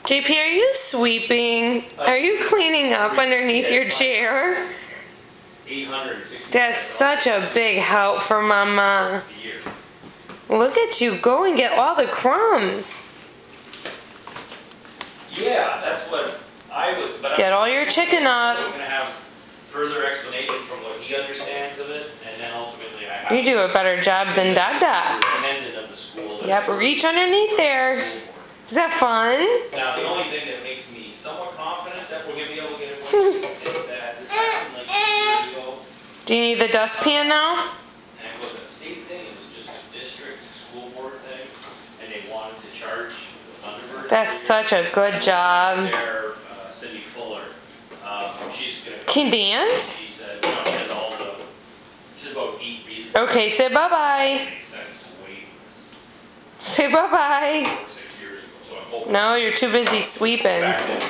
JP, are you sweeping? Are you cleaning up underneath your chair? That's such a big help for Mama. Look at you go and get all the crumbs. Yeah, that's what I was. But get all your chicken up. I'm going to have further explanation from what he understands of it, and then ultimately I have you do a better job than Dada. Of the school. Yep, reach underneath there. Is that fun? Now, the only thing that makes me somewhat confident that we're going to be able to get it is that this happened like 2 years ago. Do you need the dustpan now? And it wasn't a state thing, it was just a district school board thing, and they wanted to charge the Thunderbird. That's such a good job. There, Cindy Fuller, she's going to can dance? She said, you know, she has all the, she's about 8 reasons. Okay, say bye-bye. Makes sense to wait this. Say bye-bye. 6 years ago, so I'm hoping. No, you're too busy sweeping. Back then,